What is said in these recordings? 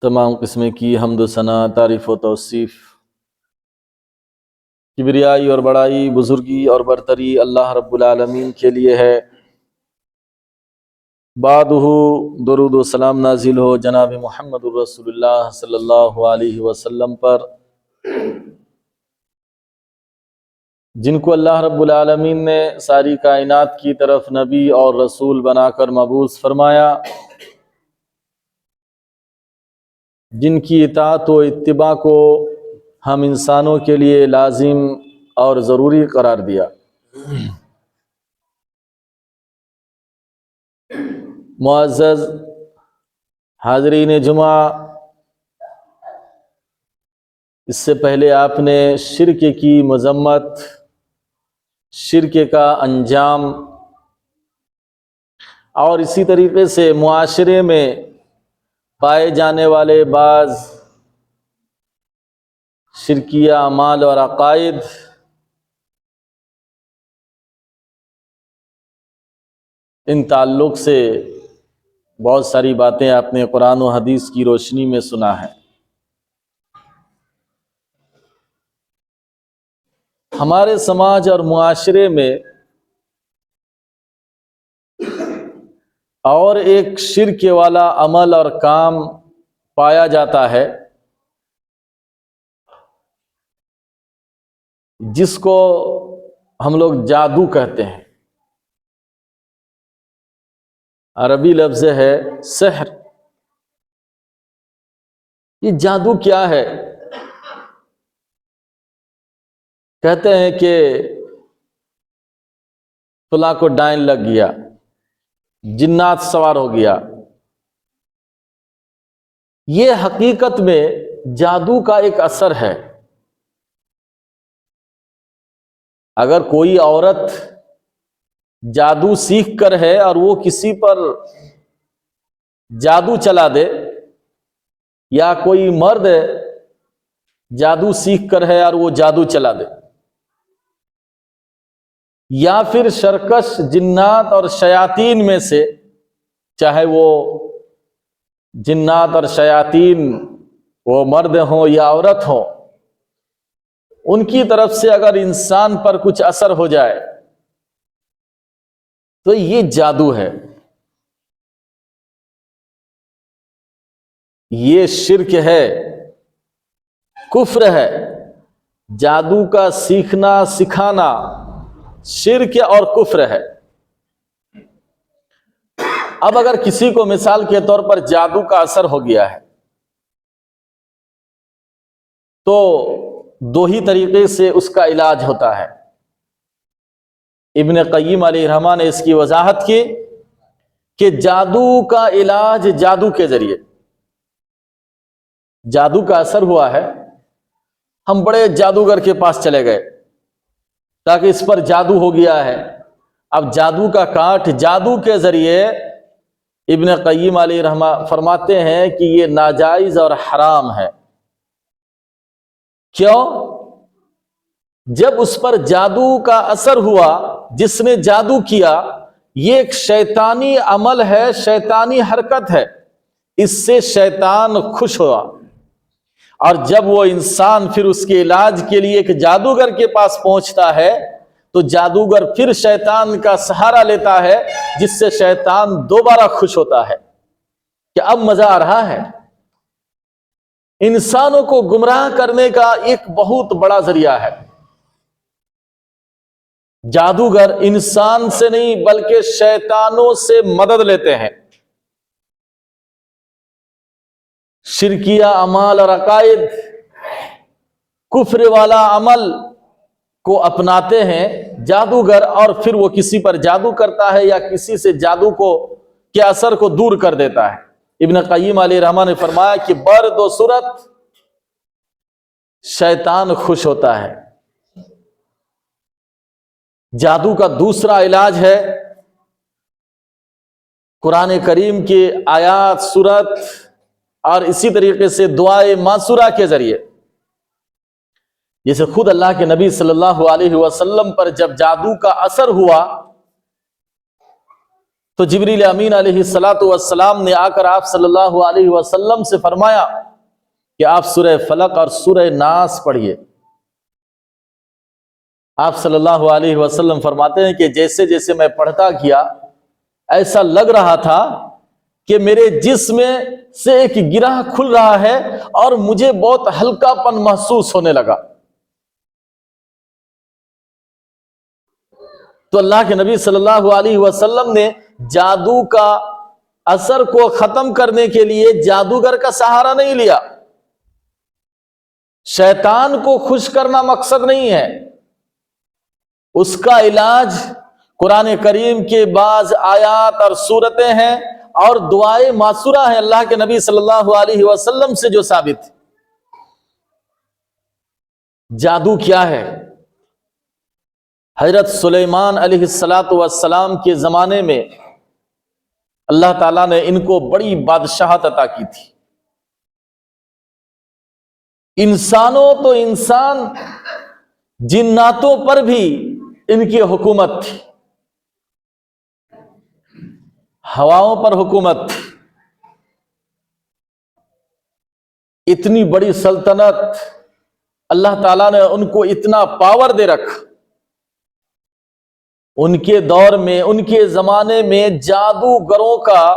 تمام قسم کی حمد و ثنا، تعریف و توصیف، کبریائی اور بڑائی، بزرگی اور برتری اللہ رب العالمین کے لیے ہے۔ بعدہ درود و سلام نازل ہو جناب محمد الرسول اللہ صلی اللہ علیہ وسلم پر، جن کو اللہ رب العالمین نے ساری کائنات کی طرف نبی اور رسول بنا کر مبعوث فرمایا، جن کی اطاعت و اتباع کو ہم انسانوں کے لیے لازم اور ضروری قرار دیا۔ معزز حاضرین جمعہ، اس سے پہلے آپ نے شرک کی مذمت، شرک کا انجام اور اسی طریقے سے معاشرے میں پائے جانے والے بعض شرکیہ اعمال اور عقائد، ان تعلق سے بہت ساری باتیں آپ نے قرآن و حدیث کی روشنی میں سنا ہے۔ ہمارے سماج اور معاشرے میں اور ایک شرک والا عمل اور کام پایا جاتا ہے، جس کو ہم لوگ جادو کہتے ہیں۔ عربی لفظ ہے سحر۔ یہ جادو کیا ہے؟ کہتے ہیں کہ فلاں کو ڈائن لگ گیا، جنات سوار ہو گیا۔ یہ حقیقت میں جادو کا ایک اثر ہے۔ اگر کوئی عورت جادو سیکھ کر ہے اور وہ کسی پر جادو چلا دے، یا کوئی مرد جادو سیکھ کر ہے اور وہ جادو چلا دے، یا پھر سرکش جنات اور شیاطین میں سے، چاہے وہ جنات اور شیاطین وہ مرد ہوں یا عورت ہوں، ان کی طرف سے اگر انسان پر کچھ اثر ہو جائے تو یہ جادو ہے، یہ شرک ہے، کفر ہے۔ جادو کا سیکھنا سکھانا شرک اور کفر ہے۔ اب اگر کسی کو مثال کے طور پر جادو کا اثر ہو گیا ہے تو دو ہی طریقے سے اس کا علاج ہوتا ہے۔ ابن قیم علیہ الرحمہ نے اس کی وضاحت کی کہ جادو کا علاج جادو کے ذریعے، جادو کا اثر ہوا ہے، ہم بڑے جادوگر کے پاس چلے گئے تاکہ اس پر جادو ہو گیا ہے۔ اب جادو کا کاٹ جادو کے ذریعے، ابن قیم علیہ الرحمہ فرماتے ہیں کہ یہ ناجائز اور حرام ہے۔ کیوں؟ جب اس پر جادو کا اثر ہوا، جس نے جادو کیا، یہ ایک شیطانی عمل ہے، شیطانی حرکت ہے، اس سے شیطان خوش ہوا، اور جب وہ انسان پھر اس کے علاج کے لیے ایک جادوگر کے پاس پہنچتا ہے تو جادوگر پھر شیطان کا سہارا لیتا ہے، جس سے شیطان دوبارہ خوش ہوتا ہے کہ اب مزہ آ رہا ہے۔ انسانوں کو گمراہ کرنے کا ایک بہت بڑا ذریعہ ہے۔ جادوگر انسان سے نہیں بلکہ شیطانوں سے مدد لیتے ہیں، شرکیہ اعمال اور عقائد، کفر والا عمل کو اپناتے ہیں جادوگر، اور پھر وہ کسی پر جادو کرتا ہے یا کسی سے جادو کے اثر کو دور کر دیتا ہے۔ ابن قیم علیہ الرحمہ نے فرمایا کہ برد و صورت شیطان خوش ہوتا ہے۔ جادو کا دوسرا علاج ہے قرآن کریم کی آیات، سورت اور اسی طریقے سے دعائے ماسورہ کے ذریعے۔ جیسے خود اللہ کے نبی صلی اللہ علیہ وسلم پر جب جادو کا اثر ہوا تو جبریل امین علیہ الصلاۃ والسلام نے آ کر آپ صلی اللہ علیہ وسلم سے فرمایا کہ آپ سورہ فلق اور سورہ ناس پڑھیے۔ آپ صلی اللہ علیہ وسلم فرماتے ہیں کہ جیسے جیسے میں پڑھتا گیا ایسا لگ رہا تھا کہ میرے جسم سے ایک گرہ کھل رہا ہے اور مجھے بہت ہلکا پن محسوس ہونے لگا۔ تو اللہ کے نبی صلی اللہ علیہ وسلم نے جادو کا اثر کو ختم کرنے کے لیے جادوگر کا سہارا نہیں لیا۔ شیطان کو خوش کرنا مقصد نہیں ہے، اس کا علاج قرآن کریم کے بعض آیات اور سورتیں ہیں اور دعائیں معصورہ ہیں اللہ کے نبی صلی اللہ علیہ وسلم سے جو ثابت۔ جادو کیا ہے؟ حضرت سلیمان علیہ السلام کے زمانے میں اللہ تعالیٰ نے ان کو بڑی بادشاہت عطا کی تھی۔ انسانوں تو انسان، جناتوں پر بھی ان کی حکومت تھی، ہواؤں پر حکومت تھی۔ اتنی بڑی سلطنت اللہ تعالیٰ نے ان کو اتنا پاور دے رکھا۔ ان کے دور میں، ان کے زمانے میں جادوگروں کا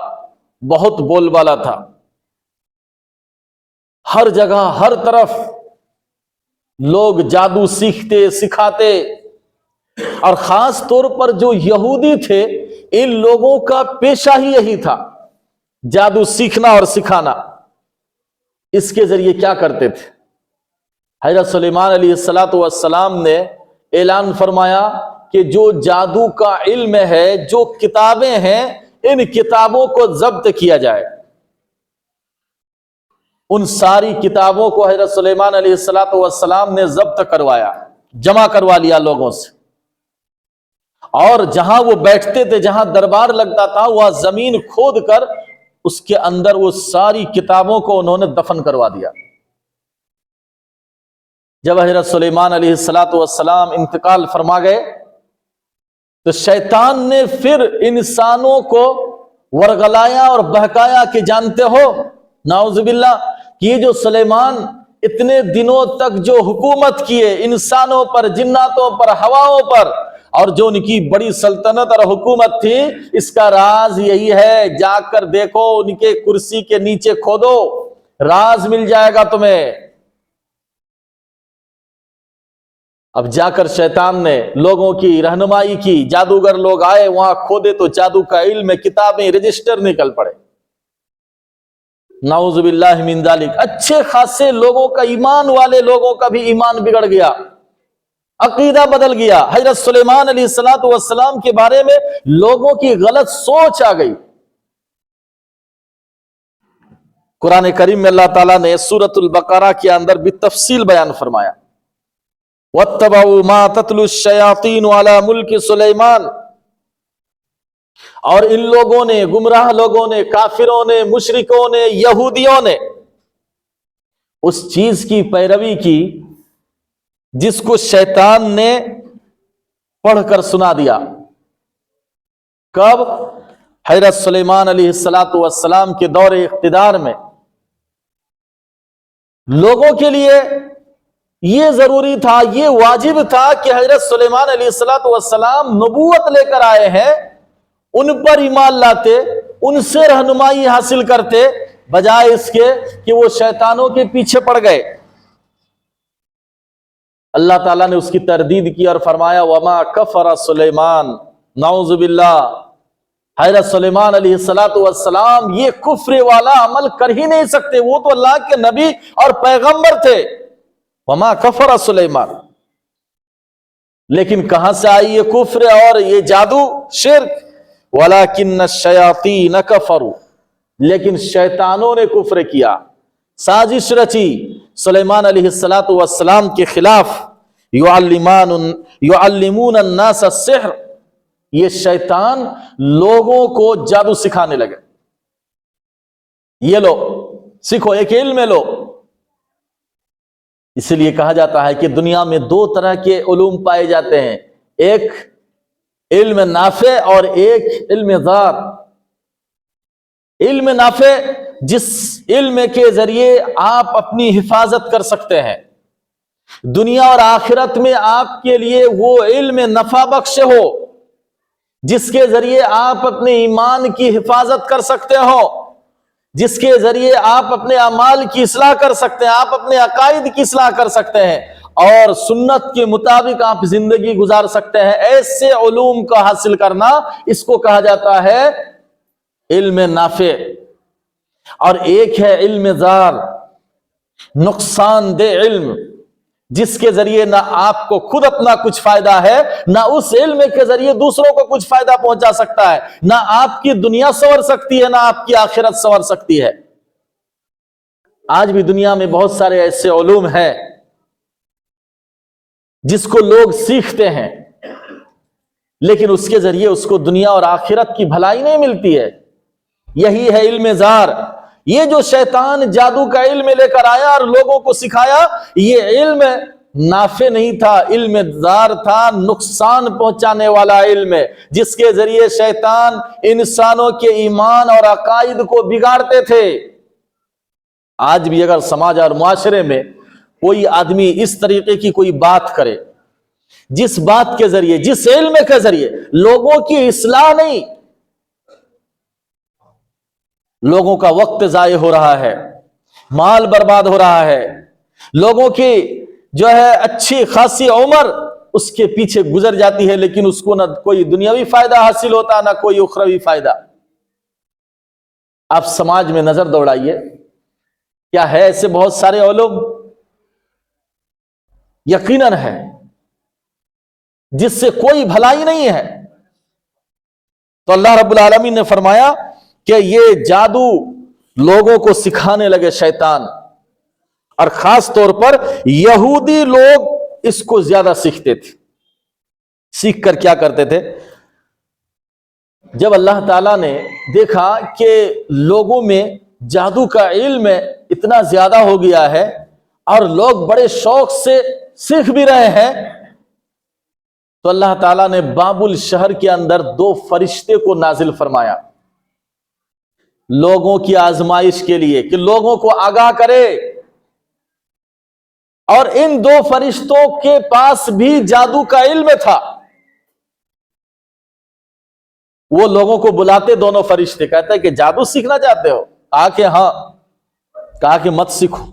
بہت بول بالا تھا۔ ہر جگہ ہر طرف لوگ جادو سیکھتے سکھاتے، اور خاص طور پر جو یہودی تھے ان لوگوں کا پیشہ ہی یہی تھا، جادو سیکھنا اور سکھانا۔ اس کے ذریعے کیا کرتے تھے؟ حضرت سلیمان علیہ السلام نے اعلان فرمایا کہ جو جادو کا علم ہے، جو کتابیں ہیں، ان کتابوں کو ضبط کیا جائے۔ ان ساری کتابوں کو حضرت سلیمان علیہ السلام نے ضبط کروایا، جمع کروا لیا لوگوں سے، اور جہاں وہ بیٹھتے تھے، جہاں دربار لگتا تھا، وہاں زمین کھود کر اس کے اندر وہ ساری کتابوں کو انہوں نے دفن کروا دیا۔ جب حضرت سلیمان علیہ السلام انتقال فرما گئے تو شیطان نے پھر انسانوں کو ورغلایا اور بہکایا کہ جانتے ہو نعوذ باللہ کہ یہ جو سلیمان اتنے دنوں تک جو حکومت کیے انسانوں پر، جناتوں پر، ہواؤں پر، اور جو ان کی بڑی سلطنت اور حکومت تھی، اس کا راز یہی ہے، جا کر دیکھو، ان کے کرسی کے نیچے کھودو، راز مل جائے گا تمہیں۔ اب جا کر شیطان نے لوگوں کی رہنمائی کی، جادوگر لوگ آئے، وہاں کھودے تو جادو کا علم، کتابیں، رجسٹر نکل پڑے۔ نعوذ باللہ من ذالک، اچھے خاصے لوگوں کا، ایمان والے لوگوں کا بھی ایمان بگڑ گیا، عقیدہ بدل گیا۔ حضرت سلیمان علیہ السلام کے بارے میں لوگوں کی غلط سوچ آ گئی۔ قرآن کریم میں اللہ تعالیٰ نے سورۃ البقرہ کے اندر بھی تفصیل بیان فرمایا، وَاتَّبَعُوا مَا تَتْلُو الشَّيَاطِينُ عَلَى مُلْكِ سُلَيْمَانَ، اور ان لوگوں نے، گمراہ لوگوں نے، کافروں نے، مشرکوں نے، یہودیوں نے اس چیز کی پیروی کی جس کو شیطان نے پڑھ کر سنا دیا۔ کب؟ حضرت سلیمان علیہ السلام کے دور اقتدار میں لوگوں کے لیے یہ ضروری تھا، یہ واجب تھا کہ حضرت سلیمان علیہ السلام نبوت لے کر آئے ہیں، ان پر ایمان لاتے، ان سے رہنمائی حاصل کرتے، بجائے اس کے کہ وہ شیطانوں کے پیچھے پڑ گئے۔ اللہ تعالیٰ نے اس کی تردید کی اور فرمایا وَمَا كَفَرَ سُلَيْمَانَ، نعوذ باللہ، حضرت سلیمان علیہ السلام یہ کفر والا عمل کر ہی نہیں سکتے، وہ تو اللہ کے نبی اور پیغمبر تھے۔ وَمَا كَفَرَ سُلَيْمَانَ، لیکن کہاں سے آئی یہ کفر اور یہ جادو، شرک؟ وَلَكِنَّ الشَّيَاطِينَ كَفَرُوا، لیکن شیطانوں نے کفر کیا، سازش رچی سلیمان علیہ السلام کے خلاف۔ يُعَلِّمُونَ النَّاسَ السِّحْرَ، یہ شیطان لوگوں کو جادو سکھانے لگے، یہ لو سیکھو، ایک علم لو۔ اس لیے کہا جاتا ہے کہ دنیا میں دو طرح کے علوم پائے جاتے ہیں، ایک علم نافع اور ایک علم ضار۔ علم نافع جس علم کے ذریعے آپ اپنی حفاظت کر سکتے ہیں، دنیا اور آخرت میں آپ کے لیے وہ علم نفع بخش ہو جس کے ذریعے آپ اپنے ایمان کی حفاظت کر سکتے ہو، جس کے ذریعے آپ اپنے اعمال کی اصلاح کر سکتے ہیں، آپ اپنے عقائد کی اصلاح کر سکتے ہیں اور سنت کے مطابق آپ زندگی گزار سکتے ہیں۔ ایسے علوم کا حاصل کرنا، اس کو کہا جاتا ہے علم نافع۔ اور ایک ہے علم ضار، نقصان دہ علم، جس کے ذریعے نہ آپ کو خود اپنا کچھ فائدہ ہے، نہ اس علم کے ذریعے دوسروں کو کچھ فائدہ پہنچا سکتا ہے، نہ آپ کی دنیا سنور سکتی ہے، نہ آپ کی آخرت سنور سکتی ہے۔ آج بھی دنیا میں بہت سارے ایسے علوم ہیں جس کو لوگ سیکھتے ہیں، لیکن اس کے ذریعے اس کو دنیا اور آخرت کی بھلائی نہیں ملتی ہے۔ یہی ہے علم ضار۔ یہ جو شیطان جادو کا علم لے کر آیا اور لوگوں کو سکھایا، یہ علم نافع نہیں تھا، علم ضار تھا، نقصان پہنچانے والا علم ہے، جس کے ذریعے شیطان انسانوں کے ایمان اور عقائد کو بگاڑتے تھے۔ آج بھی اگر سماج اور معاشرے میں کوئی آدمی اس طریقے کی کوئی بات کرے، جس بات کے ذریعے، جس علم کے ذریعے لوگوں کی اصلاح نہیں، لوگوں کا وقت ضائع ہو رہا ہے، مال برباد ہو رہا ہے، لوگوں کی جو ہے اچھی خاصی عمر اس کے پیچھے گزر جاتی ہے، لیکن اس کو نہ کوئی دنیاوی فائدہ حاصل ہوتا، نہ کوئی اخروی فائدہ۔ آپ سماج میں نظر دوڑائیے، کیا ہے ایسے بہت سارے علوم؟ یقیناً ہے، جس سے کوئی بھلائی نہیں ہے۔ تو اللہ رب العالمین نے فرمایا کہ یہ جادو لوگوں کو سکھانے لگے شیطان، اور خاص طور پر یہودی لوگ اس کو زیادہ سیکھتے تھے۔ سیکھ کر کیا کرتے تھے؟ جب اللہ تعالیٰ نے دیکھا کہ لوگوں میں جادو کا علم اتنا زیادہ ہو گیا ہے اور لوگ بڑے شوق سے سیکھ بھی رہے ہیں، تو اللہ تعالیٰ نے بابل شہر کے اندر 2 فرشتے کو نازل فرمایا لوگوں کی آزمائش کے لیے، کہ لوگوں کو آگاہ کرے۔ اور ان 2 فرشتوں کے پاس بھی جادو کا علم تھا۔ وہ لوگوں کو بلاتے، دونوں فرشتے، کہتے ہیں کہ جادو سیکھنا چاہتے ہو؟ کہا کہ ہاں۔ کہا کہ مت سیکھو،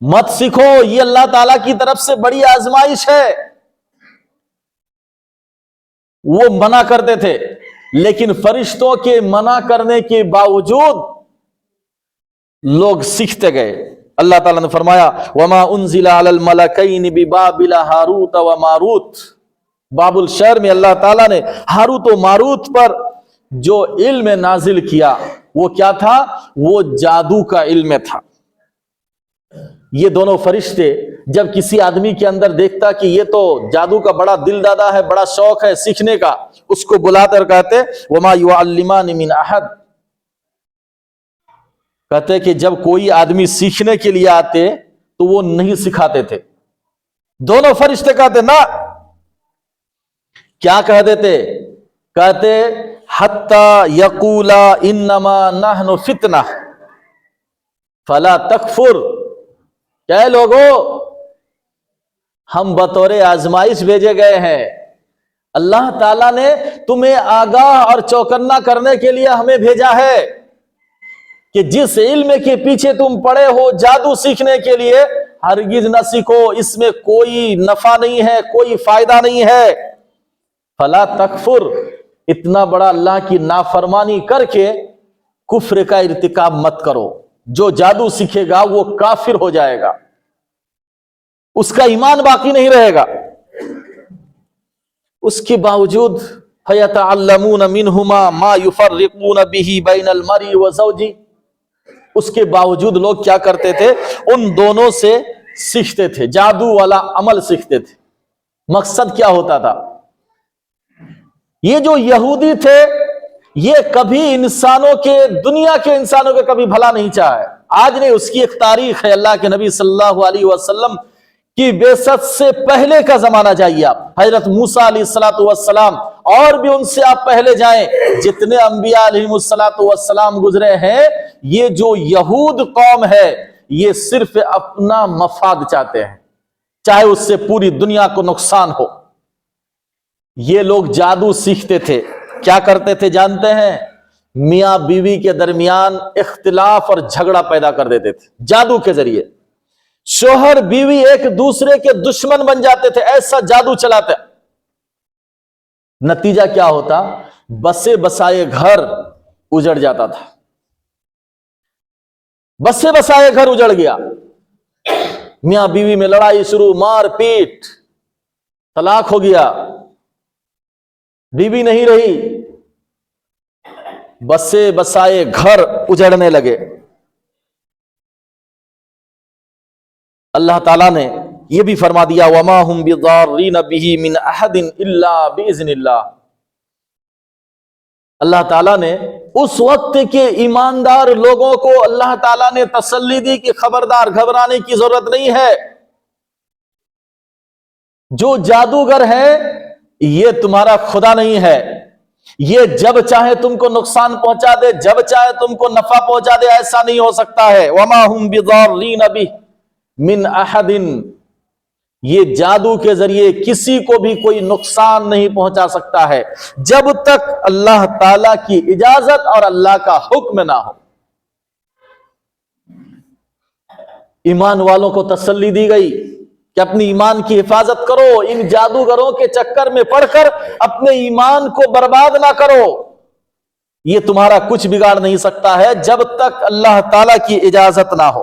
مت سیکھو، یہ اللہ تعالیٰ کی طرف سے بڑی آزمائش ہے۔ وہ منع کرتے تھے، لیکن فرشتوں کے منع کرنے کے باوجود لوگ سیکھتے گئے۔ اللہ تعالیٰ نے فرمایا وَمَا أُنزِلَ عَلَى الْمَلَكَيْنِ بِبَابِلَ هَارُوتَ وَمَارُوتَ۔ بابل شہر میں اللہ تعالیٰ نے ہاروت و ماروت پر جو علم نازل کیا، وہ کیا تھا؟ وہ جادو کا علم تھا۔ یہ دونوں فرشتے جب کسی آدمی کے اندر دیکھتا کہ یہ تو جادو کا بڑا دل دادا ہے، بڑا شوق ہے سیکھنے کا، اس کو بلاتے اور کہتے وَمَا يُعَلِّمَانِ مِنْ أَحَدٍ، کہتے کہ جب کوئی آدمی سیکھنے کے لیے آتے تو وہ نہیں سکھاتے تھے۔ دونوں فرشتے کہتے نہ، کیا کہہ دیتے؟ کہتے حَتَّى يَقُولَا إِنَّمَا نَحْنُ فِتْنَةٌ فَلَا تَكْفُرْ، کہ لوگوں ہم بطور آزمائش بھیجے گئے ہیں، اللہ تعالیٰ نے تمہیں آگاہ اور چوکنا کرنے کے لیے ہمیں بھیجا ہے کہ جس علم کے پیچھے تم پڑے ہو جادو سیکھنے کے لیے، ہرگز نہ سیکھو، اس میں کوئی نفع نہیں ہے، کوئی فائدہ نہیں ہے۔ فلا تکفر، اتنا بڑا اللہ کی نافرمانی کر کے کفر کا ارتکاب مت کرو۔ جو جادو سیکھے گا وہ کافر ہو جائے گا، اس کا ایمان باقی نہیں رہے گا۔ اس کے باوجود فَيَتَعَلَّمُونَ مِنْهُمَا مَا يُفَرِّقُونَ بِهِ بَيْنَ الْمَرْءِ وَزَوْجِهِ، اس کے باوجود لوگ کیا کرتے تھے؟ ان دونوں سے سیکھتے تھے، جادو والا عمل سیکھتے تھے۔ مقصد کیا ہوتا تھا؟ یہ جو یہودی تھے، یہ کبھی انسانوں کے، دنیا کے انسانوں کے کبھی بھلا نہیں چاہے۔ آج نہیں، اس کی ایک تاریخ ہے، اللہ کے نبی صلی اللہ علیہ وسلم کی بعثت سے پہلے کا زمانہ جائیے آپ، حضرت موسیٰ علیہ السلام اور بھی ان سے آپ پہلے جائیں، جتنے انبیاء علیہم السلام گزرے ہیں، یہ جو یہود قوم ہے یہ صرف اپنا مفاد چاہتے ہیں، چاہے اس سے پوری دنیا کو نقصان ہو۔ یہ لوگ جادو سیکھتے تھے، کیا کرتے تھے جانتے ہیں؟ میاں بیوی کے درمیان اختلاف اور جھگڑا پیدا کر دیتے تھے جادو کے ذریعے، شوہر بیوی ایک دوسرے کے دشمن بن جاتے تھے، ایسا جادو چلاتے۔ نتیجہ کیا ہوتا؟ بسے بسائے گھر اجڑ جاتا تھا، بسے بسائے گھر اجڑ گیا، میاں بیوی میں لڑائی شروع، مار پیٹ، طلاق ہو گیا، بیوی نہیں رہی، بسے بسائے گھر اجڑنے لگے۔ اللہ تعالیٰ نے یہ بھی فرما دیا وَمَا هُمْ بِضَارِّينَ بِهِ مِنْ أَحَدٍ إِلَّا بِإِذْنِ اللَّهِ۔ اللہ تعالیٰ نے اس وقت کے ایماندار لوگوں کو اللہ تعالیٰ نے تسلی دی کہ خبردار، گھبرانے کی ضرورت نہیں ہے، جو جادوگر ہے یہ تمہارا خدا نہیں ہے، یہ جب چاہے تم کو نقصان پہنچا دے، جب چاہے تم کو نفع پہنچا دے، ایسا نہیں ہو سکتا ہے۔ وَمَا هُمْ بِضَارِّينَ بِهِ مِنْ أَحَدٍ، یہ جادو کے ذریعے کسی کو بھی کوئی نقصان نہیں پہنچا سکتا ہے جب تک اللہ تعالی کی اجازت اور اللہ کا حکم نہ ہو۔ ایمان والوں کو تسلی دی گئی کہ اپنی ایمان کی حفاظت کرو، ان جادوگروں کے چکر میں پڑ کر اپنے ایمان کو برباد نہ کرو، یہ تمہارا کچھ بگاڑ نہیں سکتا ہے جب تک اللہ تعالی کی اجازت نہ ہو۔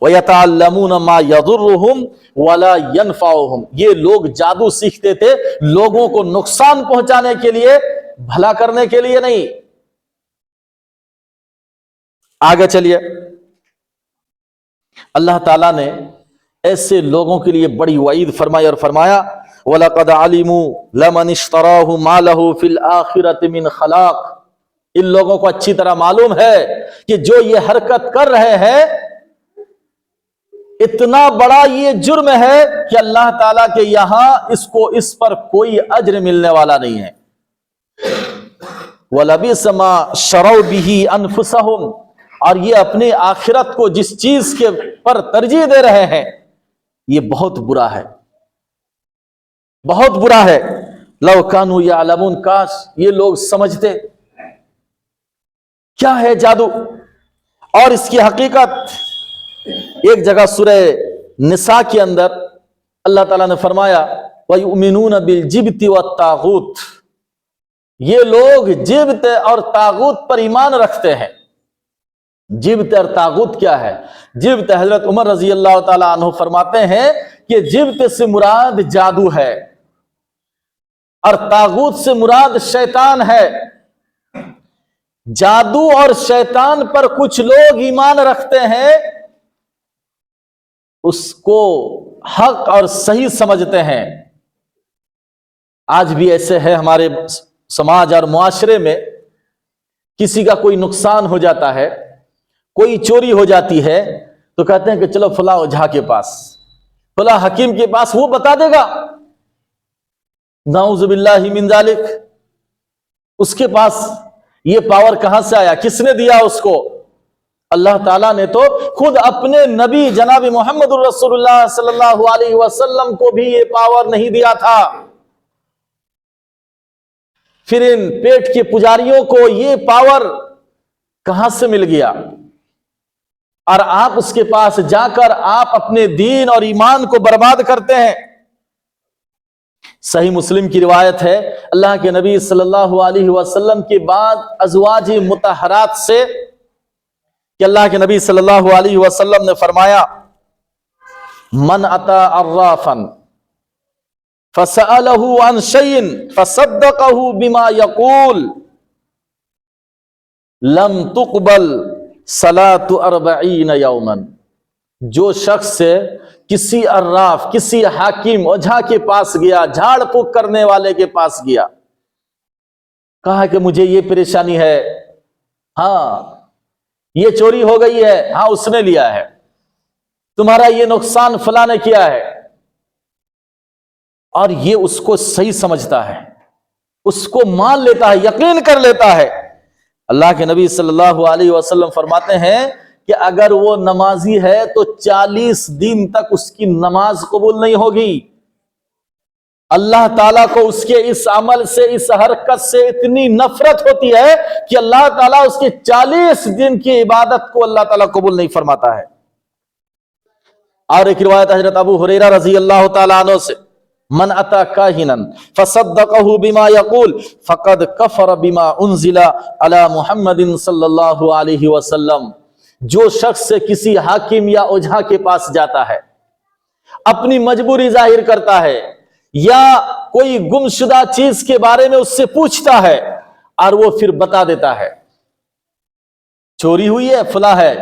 وَيَتَعَلَّمُونَ مَا يَضُرُّهُمْ وَلَا يَنْفَعُهُمْ، یہ لوگ جادو سیکھتے تھے لوگوں کو نقصان پہنچانے کے لیے، بھلا کرنے کے لیے نہیں۔ آگے چلیے، اللہ تعالیٰ نے ایسے لوگوں کے لیے بڑی وعید فرمائی اور فرمایا وَلَقَدْ عَلِمُوا لَمَنِ اشْتَرَاهُ مَا لَهُ فِي الْآخِرَةِ مِنْ خَلَاقٍ، ان لوگوں کو اچھی طرح معلوم ہے کہ جو یہ حرکت کر رہے ہیں اتنا بڑا یہ جرم ہے کہ اللہ تعالیٰ کے یہاں اس پر کوئی اجر ملنے والا نہیں ہے۔ وَلَبِئْسَ مَا شَرَوْا بِهِ أَنفُسَهُمْ، اور یہ اپنے آخرت کو جس چیز کے پر ترجیح دے رہے ہیں یہ بہت برا ہے، بہت برا ہے۔ لَوْ كَانُوا يَعْلَمُونَ، کاش یہ لوگ سمجھتے کیا ہے جادو اور اس کی حقیقت۔ ایک جگہ سورہ نساء کے اندر اللہ تعالیٰ نے فرمایا وَيُؤْمِنُونَ بِالْجِبْتِ وَالطَّاغُوتِ، یہ لوگ جبت اور طاغوت پر ایمان رکھتے ہیں۔ جبت اور طاغوت کیا ہے؟ جبت، حضرت عمر رضی اللہ تعالیٰ عنہ فرماتے ہیں کہ جبت سے مراد جادو ہے اور طاغوت سے مراد شیطان ہے۔ جادو اور شیطان پر کچھ لوگ ایمان رکھتے ہیں، اس کو حق اور صحیح سمجھتے ہیں۔ آج بھی ایسے ہے ہمارے سماج اور معاشرے میں، کسی کا کوئی نقصان ہو جاتا ہے، کوئی چوری ہو جاتی ہے تو کہتے ہیں کہ چلو فلاں اوجھا کے پاس، فلاں حکیم کے پاس، وہ بتا دے گا۔ نعوذ باللہ من ذالک، اس کے پاس یہ پاور کہاں سے آیا؟ کس نے دیا اس کو؟ اللہ تعالیٰ نے تو خود اپنے نبی جناب محمد الرسول اللہ صلی اللہ علیہ وسلم کو بھی یہ پاور نہیں دیا تھا، پھر ان پیٹ کے پجاریوں کو یہ پاور کہاں سے مل گیا؟ اور آپ اس کے پاس جا کر آپ اپنے دین اور ایمان کو برباد کرتے ہیں۔ صحیح مسلم کی روایت ہے، اللہ کے نبی صلی اللہ علیہ وسلم کے بعد ازواج مطہرات سے کہ اللہ کے نبی صلی اللہ علیہ وسلم نے فرمایا من اتا عرافا فسأله عن شيء فصدقه بما يقول لم تقبل صلاة 40 يوما، جو شخص سے کسی عراف، کسی حاکم، اوجھا کے پاس گیا، جھاڑ پھونک کرنے والے کے پاس گیا، کہا کہ مجھے یہ پریشانی ہے، ہاں یہ چوری ہو گئی ہے، ہاں اس نے لیا ہے، تمہارا یہ نقصان فلاں نے کیا ہے، اور یہ اس کو صحیح سمجھتا ہے، اس کو مان لیتا ہے، یقین کر لیتا ہے۔ اللہ کے نبی صلی اللہ علیہ وسلم فرماتے ہیں کہ اگر وہ نمازی ہے تو 40 دن تک اس کی نماز قبول نہیں ہوگی۔ اللہ تعالیٰ کو اس کے اس عمل سے، اس حرکت سے اتنی نفرت ہوتی ہے کہ اللہ تعالیٰ اس کے 40 دن کی عبادت کو اللہ تعالیٰ قبول نہیں فرماتا ہے۔ اور ایک روایت حضرت ابو ہریرہ رضی اللہ تعالیٰ عنہ سے، من اتی کاہنا فصدقہ بما یقول فقد کفر بما انزل علی محمد صلی اللہ علیہ وسلم۔ جو شخص کسی حاکم یا اوجھا کے پاس جاتا ہے، اپنی مجبوری ظاہر کرتا ہے، یا کوئی گمشدہ چیز کے بارے میں اس سے پوچھتا ہے اور وہ پھر بتا دیتا ہے، چوری ہوئی ہے، فلاں ہے،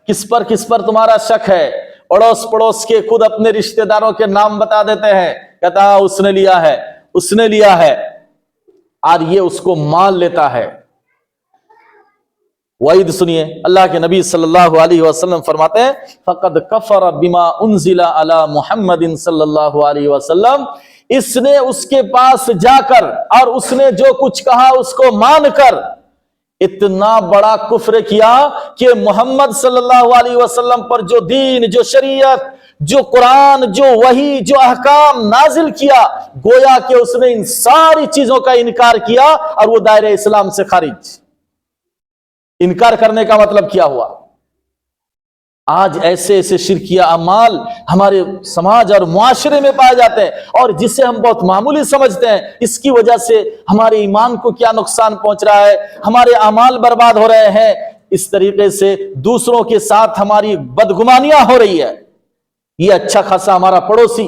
کس پر تمہارا شک ہے، اڑوس پڑوس کے خود اپنے رشتہ داروں کے نام بتا دیتے ہیں، کہتا ہے اس نے لیا ہے، اور یہ اس کو مان لیتا ہے۔ وعید سنیے، اللہ کے نبی صلی اللہ علیہ وسلم فرماتے ہیں فقد کفر بما انزل علی محمد صلی اللہ علیہ وسلم۔ اس نے اس کے پاس جا کر اور اس نے جو کچھ کہا اس کو مان کر اتنا بڑا کفر کیا کہ محمد صلی اللہ علیہ وسلم پر جو دین، جو شریعت، جو قرآن، جو وحی، جو احکام نازل کیا، گویا کہ اس نے ان ساری چیزوں کا انکار کیا اور وہ دائرہ اسلام سے خارج۔ انکار کرنے کا مطلب کیا ہوا؟ آج ایسے ایسے شرکیہ اعمال ہمارے سماج اور معاشرے میں پائے جاتے ہیں، اور جسے ہم بہت معمولی سمجھتے ہیں، اس کی وجہ سے ہمارے ایمان کو کیا نقصان پہنچ رہا ہے، ہمارے اعمال برباد ہو رہے ہیں، اس طریقے سے دوسروں کے ساتھ ہماری بدگمانیاں ہو رہی ہے۔ یہ اچھا خاصا ہمارا پڑوسی،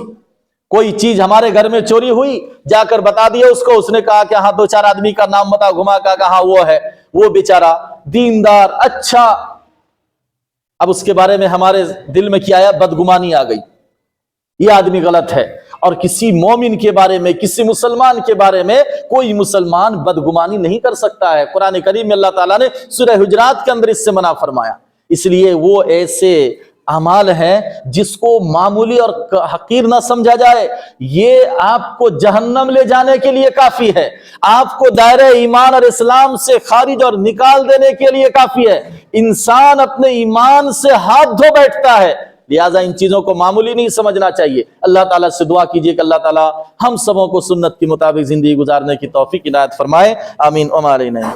کوئی چیز ہمارے گھر میں چوری ہوئی، جا کر بتا دیا اس کو، اس نے کہا کہ ہاں 2-4 آدمی کا نام بتا، گھما کا کہا وہ ہے، وہ بیچارہ دیندار اچھا، اب اس کے بارے میں ہمارے دل میں کیا آیا؟ بدگمانی آ گئی، یہ آدمی غلط ہے۔ اور کسی مومن کے بارے میں، کسی مسلمان کے بارے میں کوئی مسلمان بدگمانی نہیں کر سکتا ہے۔ قرآن کریم میں اللہ تعالیٰ نے سورہ حجرات کے اندر اس سے منع فرمایا۔ اس لیے وہ ایسے اعمال ہیں جس کو معمولی اور حقیر نہ سمجھا جائے، یہ آپ کو جہنم لے جانے کے لیے کافی ہے، آپ کو دائرہ ایمان اور اسلام سے خارج اور نکال دینے کے لیے کافی ہے۔ انسان اپنے ایمان سے ہاتھ دھو بیٹھتا ہے، لہٰذا ان چیزوں کو معمولی نہیں سمجھنا چاہیے۔ اللہ تعالیٰ سے دعا کیجیے کہ اللہ تعالیٰ ہم سبوں کو سنت کے مطابق زندگی گزارنے کی توفیق عنایت فرمائے، آمین۔ وما علینا۔